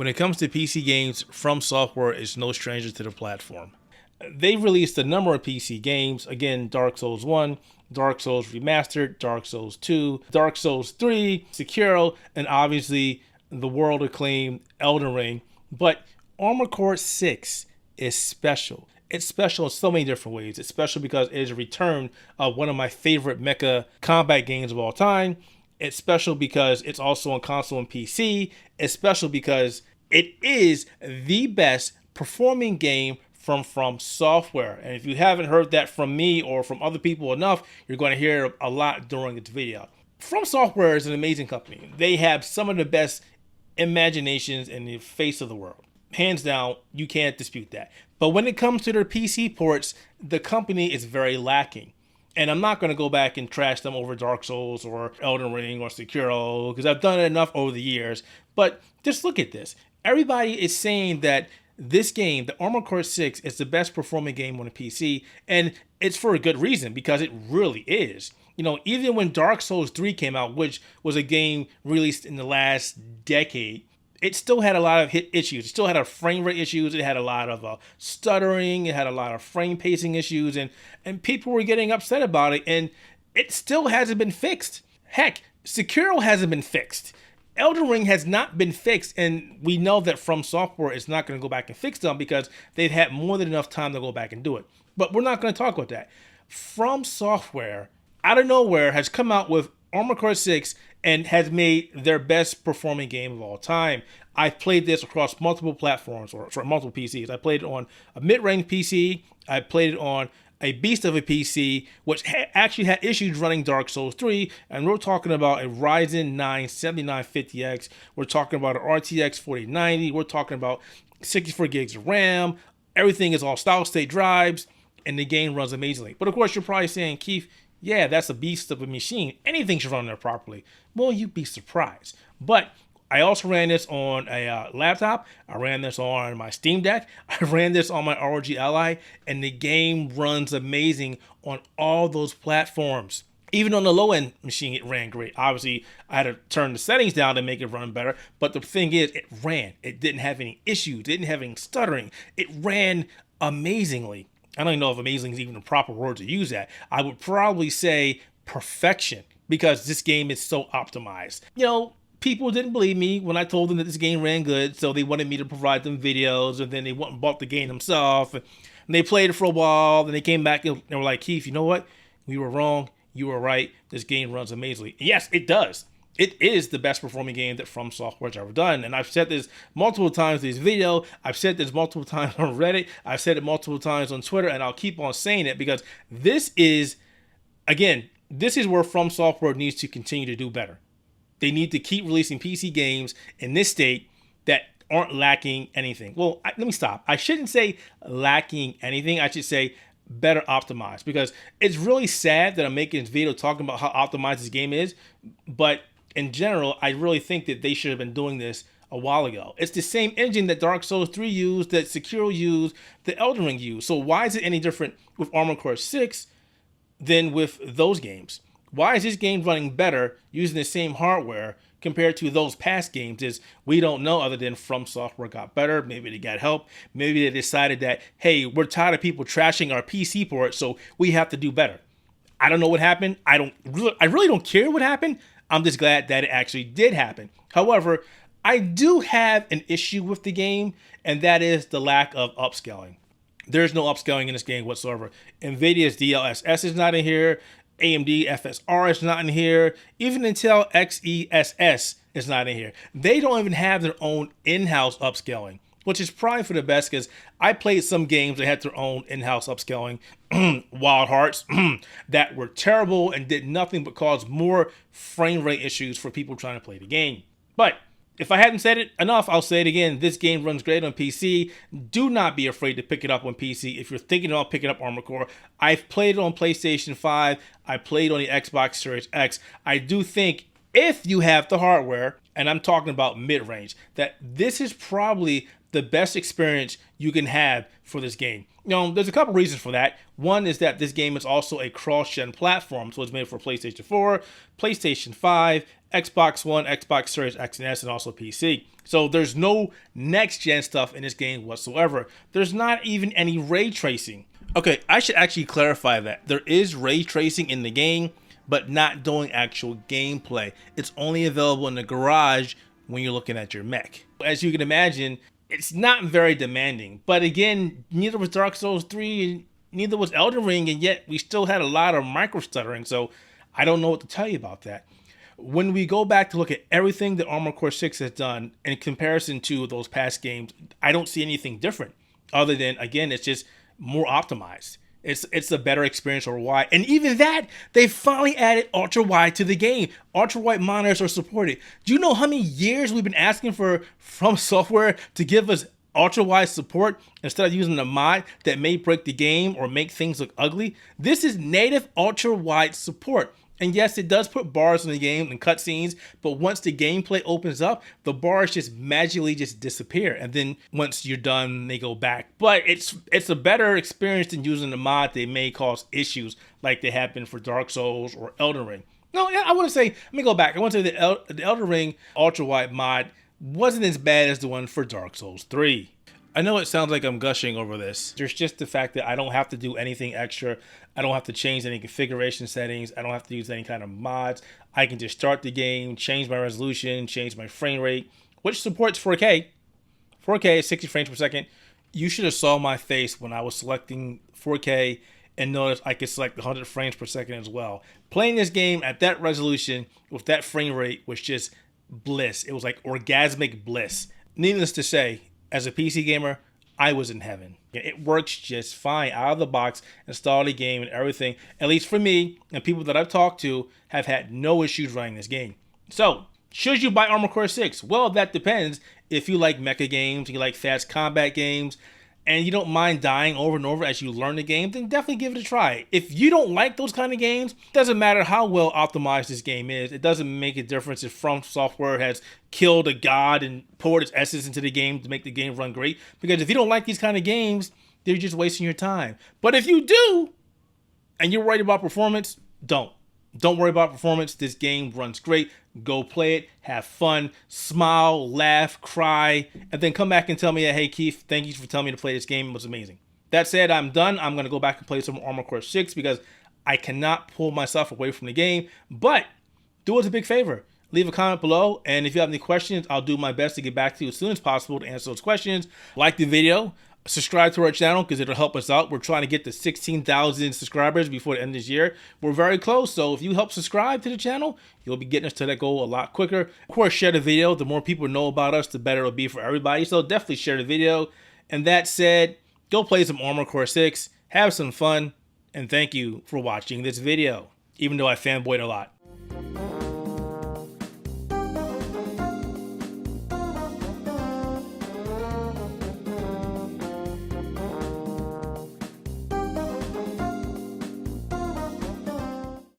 When it comes to PC games, Fromsoftware is no stranger to the platform. They've released a number of PC games, again, Dark Souls 1, Dark Souls Remastered, Dark Souls 2, Dark Souls 3, Sekiro, and obviously the world acclaimed Elden Ring. But Armored Core 6 is special. It's special in so many different ways. It's special because it is a return of one of my favorite mecha combat games of all time. It's special because it's also on console and PC. It's special because it is the best performing game from Fromsoftware. And if you haven't heard that from me or from other people enough, you're going to hear a lot during this video. Fromsoftware is an amazing company. They have some of the best imaginations in the face of the world. Hands down, you can't dispute that. But when it comes to their PC ports, the company is very lacking. And I'm not going to go back and trash them over Dark Souls or Elden Ring or Sekiro, because I've done it enough over the years. But just look at this. Everybody is saying that this game, the Armored Core 6, is the best performing game on a PC. And it's for a good reason, because it really is. You know, even when Dark Souls 3 came out, which was a game released in the last decade, it still had a lot of hit issues. It still had a frame rate issues. It had a lot of stuttering. It had a lot of frame pacing issues, and people were getting upset about it. And it still hasn't been fixed. Heck, Sekiro hasn't been fixed. Elden Ring has not been fixed, and we know that Fromsoftware is not going to go back and fix them because they've had more than enough time to go back and do it. But we're not going to talk about that. Fromsoftware, out of nowhere, has come out with Armored Core 6 and has made their best performing game of all time. I've played this across multiple platforms, or sorry, multiple PCs. I played it on a mid-range PC. I played it on a beast of a PC, which actually had issues running Dark Souls 3. And we're talking about a Ryzen 9 7950X. We're talking about an RTX 4090. We're talking about 64 gigs of RAM. Everything is all solid state drives, and the game runs amazingly. But of course, you're probably saying, Keith, yeah, that's a beast of a machine. Anything should run there properly. Well, you'd be surprised. But I also ran this on a laptop. I ran this on my Steam Deck. I ran this on my ROG Ally, and the game runs amazing on all those platforms. Even on the low-end machine, it ran great. Obviously, I had to turn the settings down to make it run better. But the thing is, it ran. It didn't have any issues. It didn't have any stuttering. It ran amazingly. I don't even know if amazing is even a proper word to use that. I would probably say perfection, because this game is so optimized. You know, people didn't believe me when I told them that this game ran good, so they wanted me to provide them videos, and then they went and bought the game themselves, and they played it for a while, then they came back and they were like, Keith, you know what? We were wrong. You were right. This game runs amazingly. And yes, it does. It is the best performing game that Fromsoftware's ever done. And I've said this multiple times in this video. I've said this multiple times on Reddit. I've said it multiple times on Twitter, and I'll keep on saying it because this is, again, this is where Fromsoftware needs to continue to do better. They need to keep releasing PC games in this state that aren't lacking anything. Well, let me stop. I shouldn't say lacking anything. I should say better optimized, because it's really sad that I'm making this video talking about how optimized this game is, but in general, I really think that they should have been doing this a while ago. It's the same engine that Dark Souls 3 used, that Sekiro used, that Elden Ring used. So why is it any different with Armored Core 6 than with those games? Why is this game running better using the same hardware compared to those past games? Is we don't know, other than Fromsoftware got better. Maybe they got help. Maybe they decided that, hey, we're tired of people trashing our PC port, so we have to do better. I don't know what happened. I really don't care what happened. I'm just glad that it actually did happen. However, I do have an issue with the game, and that is the lack of upscaling. There's no upscaling in this game whatsoever. NVIDIA's DLSS is not in here. AMD FSR is not in here. Even Intel XeSS is not in here. They don't even have their own in-house upscaling, which is probably for the best, because I played some games that had their own in-house upscaling, Wild Hearts, that were terrible and did nothing but cause more frame rate issues for people trying to play the game. But if I hadn't said it enough, I'll say it again. This game runs great on PC. Do not be afraid to pick it up on PC if you're thinking about picking up Armored Core. I've played it on PlayStation 5. I played on the Xbox Series X. I do think if you have the hardware, and I'm talking about mid-range, that this is probably the best experience you can have for this game. You know, there's a couple reasons for that. One is that this game is also a cross-gen platform, so it's made for PlayStation 4, PlayStation 5, Xbox One, Xbox Series X and S, and also PC. So there's no next-gen stuff in this game whatsoever. There's not even any ray tracing. Okay, I should actually clarify that. There is ray tracing in the game, but not doing actual gameplay. It's only available in the garage when you're looking at your mech. As you can imagine, it's not very demanding. But again, neither was Dark Souls 3, neither was Elden Ring, and yet we still had a lot of micro-stuttering, so I don't know what to tell you about that. When we go back to look at everything that Armored Core 6 has done in comparison to those past games, I don't see anything different other than, again, it's just more optimized. It's a better experience over wide. And even that, they finally added ultra wide to the game. Ultra wide monitors are supported. Do you know how many years we've been asking for Fromosoftware to give us ultra wide support instead of using a mod that may break the game or make things look ugly? This is native ultra wide support. And yes, it does put bars in the game and cutscenes, but once the gameplay opens up, the bars just magically just disappear. And then once you're done, they go back. But it's a better experience than using the mod that may cause issues like they happen for Dark Souls or Elden Ring. No, I want to say, let me go back. I want to say the Elden Ring Ultra Wide mod wasn't as bad as the one for Dark Souls 3. I know it sounds like I'm gushing over this. There's just the fact that I don't have to do anything extra. I don't have to change any configuration settings. I don't have to use any kind of mods. I can just start the game, change my resolution, change my frame rate, which supports 4K. 4K is 60 frames per second. You should have saw my face when I was selecting 4K and noticed I could select 100 frames per second as well. Playing this game at that resolution with that frame rate was just bliss. It was like orgasmic bliss. Needless to say, as a PC gamer, I was in heaven. It works just fine out of the box. Install the game and everything, at least for me and people that I've talked to, have had no issues running this game. So, should you buy Armored Core 6? Well, that depends. If you like mecha games, you like fast combat games, and you don't mind dying over and over as you learn the game, then definitely give it a try. If you don't like those kind of games, it doesn't matter how well optimized this game is. It doesn't make a difference if Fromsoftware has killed a god and poured its essence into the game to make the game run great. Because if you don't like these kind of games, they're just wasting your time. But if you do, and you're worried about performance, don't. Don't worry about performance. This game runs great. Go play it, have fun, smile, laugh, cry, and then come back and tell me that, hey, Keith, thank you for telling me to play this game. It was amazing. That said, I'm done. I'm going to go back and play some Armored Core 6 because I cannot pull myself away from the game. But do us a big favor. Leave a comment below, and if you have any questions, I'll do my best to get back to you as soon as possible to answer those questions. Like the video. Subscribe to our channel because it'll help us out. We're trying to get to 16,000 subscribers before the end of this year. We're very close, so if you help subscribe to the channel, you'll be getting us to that goal a lot quicker. Of course, share the video. The more people know about us, the better it'll be for everybody. So definitely share the video. And that said, go play some Armored Core 6, have some fun, and thank you for watching this video, even though I fanboyed a lot.